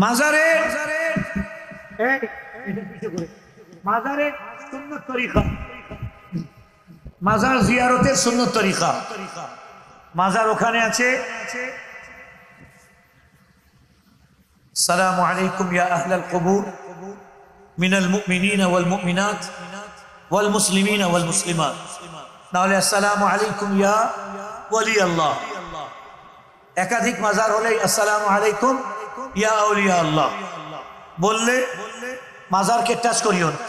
মাজারে মাজারে সুন্নত তরিকা, মাজার জিয়ারতের সুন্নত তরিকা। মাজার ওখানে আছে, আসসালামু আলাইকুম ইয়া আহলাল কুবুর মিনাল মুমিনিনা ওয়াল মুমিনাত ওয়াল মুসলিমিনা ওয়াল মুসলিমাত। তাহলে আসসালামু আলাইকুম ইয়া ওয়ালি আল্লাহ। একাধিক মাজার হলে আসসালামু আলাইকুম ইয়া আউলিয়া আল্লাহ বললে মাজারকে টাচ করিও না,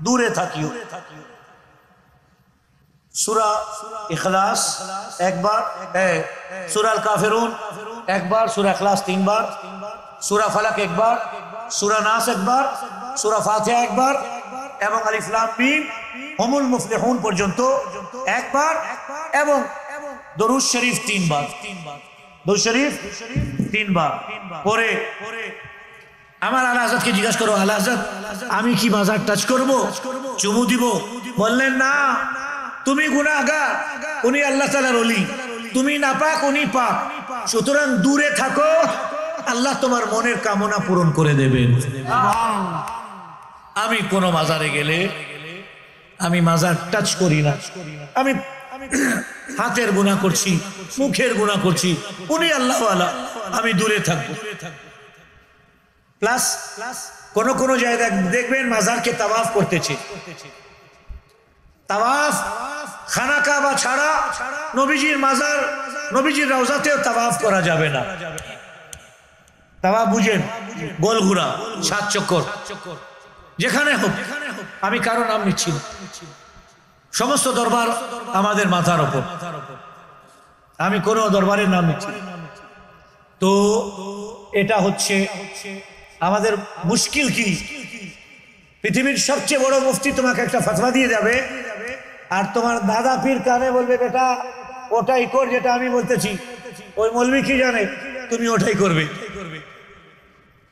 দূরে থাকিও। সূরা ইখলাস একবার, সূরা আল কাফিরুন একবার, সূরা ইখলাস 3 বার, সূরা ফালাক একবার, সূরা নাস একবার, সূরা ফাতিহা একবার এবং আলিফ লাম মিম হুমুল মুফলিহুন পর্যন্ত একবার এবং দরুদ শরীফ 3 বার। দরুদ শরীফ 3 বার পরে আমার আলা হযরতকে জিজ্ঞাসা করো, আলা হযরত আমি কি মাজার টাচ করব, চুমু দিব? বললেন না, তুমি গুনাহগার, উনি আল্লাহ তাআলার ওলি, তুমি নাপাক, উনি পাক, সুতরাং দূরে থাকো, আল্লাহ তোমার মনের কামনা পূরণ করে দেবেন। আমি কোন মাজারে গেলে আমি মাজার টাচ করি না, আমি হাতের গুনাহ করছি, মুখের গুনাহ করছি, উনি আল্লাহ ওয়ালা, আমি দূরে থাকবো। প্লাস কোন কোন জায়গায় দেখবেন মাজারকে তাওয়াফ করতেছে। তাওয়াফ খানা কাবা ছাড়া নবীজির মাজার, নবীজির রওজাতেও তাওয়াফ করা যাবে না। তাওয়াফ বুঝেন, গোল ঘোরা, 7 চক্কর, যেখানে হোক। আমি কারো নাম নিচ্ছি না, সমস্ত দরবার আমাদের মাথার উপর, আমি কোন দরবারের নাম নিচ্ছি না। তো এটা হচ্ছে আমাদের মুশকিল কি, পৃথিবীর সবচেয়ে বড় মুফতি তোমাকে একটা ফতোয়া দিয়ে যাবে আর তোমার দাদা পীর কানে বলবে বেটা ওটাই কর যেটা আমি বলতেছি, ওই মৌলভী কি জানে, তুমি ওটাই করবে,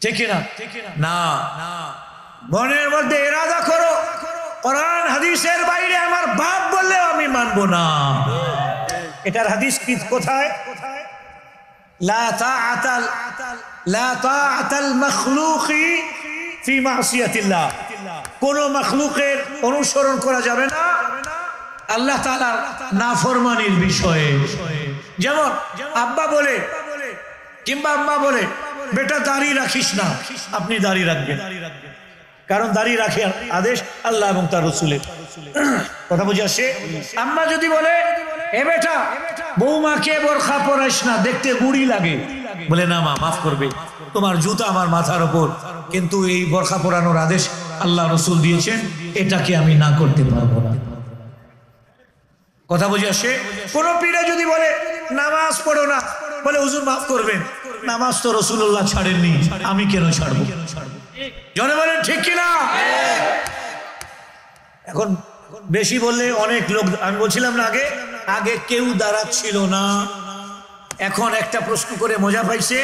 ঠিক না? না, মনের মধ্যে ইরাদা করো, কোরআন হাদিসের বাইরে আমার বাপ বললেও আমি মানবো না। এটার হাদিস কি কোথায়? লা তাআতাল মাখলুকি ফি মাসিয়াতিল্লাহ, কোন মাখলুকের অনুসরণ করা যাবে না আল্লাহ তাআলার নাফরমানির বিষয়ে। যেমন আব্বা বলে কিংবা আম্মা বলে বেটা দাড়ি রাখিস না, আপনি দাড়ি রাখবেন, কারণ দাড়ি রাখার আদেশ আল্লাহ এবং তার রাসূলের। কথা বুঝে আসে? আম্মা যদি বলে এ বেটা বৌমাকে বোরখা পরাইস না, দেখতে বুড়ি লাগে, বলে না মা মাফ করবে, তোমার জুতা আমার মাথার উপর, কিন্তু এই বোরখা পরানোর আদেশ আল্লাহ রাসূল দিয়েছেন, এটাকে আমি না করতে পারবো না। কথা বুঝে আসে? কোন পীরে যদি বলে নামাজ পড়ো না, বলে হুজুর মাফ করবেন, নামাজ তো রাসূলুল্লাহ ছাড়েননি, আমি কেন ছাড়বো? জনে বলেন ঠিক কিনা? এখন বেশি বললে অনেক লোক, আমি বলছিলাম না আগে কেউ দাঁড়াচ্ছিল না, এখন একটা প্রশ্ন করে মজা পাইছে,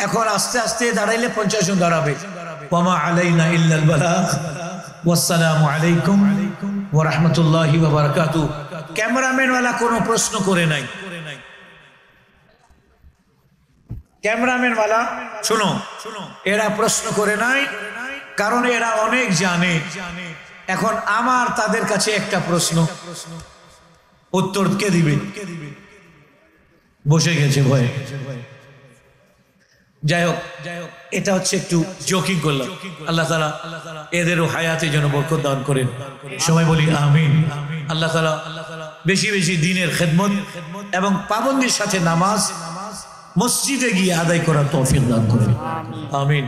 এখন আস্তে আস্তে দাঁড়াইলে 50 জন দাঁড়াবে। ওয়ামা আলাইনা ইল্লাল বালাগ, ওয়াসসালামু আলাইকুম ওয়া রাহমাতুল্লাহি ওয়া বারাকাতুহু। ক্যামেরাম্যান ওয়ালা কোনো প্রশ্ন করে নাই, ক্যামেরাম্যান ওয়ালা শুনো, এরা প্রশ্ন করে নাই, কারণ এরা অনেক জানে। এখন আমার তাদের কাছে একটা প্রশ্ন, উত্তর কে দিবে? বসে গেছে ভয়ে। যাই হোক, এটা হচ্ছে একটু জোকিং করলাম। আল্লাহ তাআলা এদেরও হায়াতে যেন বরকত দান করেন, সবাই বলি আমিন। আল্লাহ তাআলা বেশি বেশি দ্বীনের খেদমত এবং পাবন্দির সাথে নামাজ মসজিদে গিয়ে আদায় করার তৌফিক দান করেন, আমিন।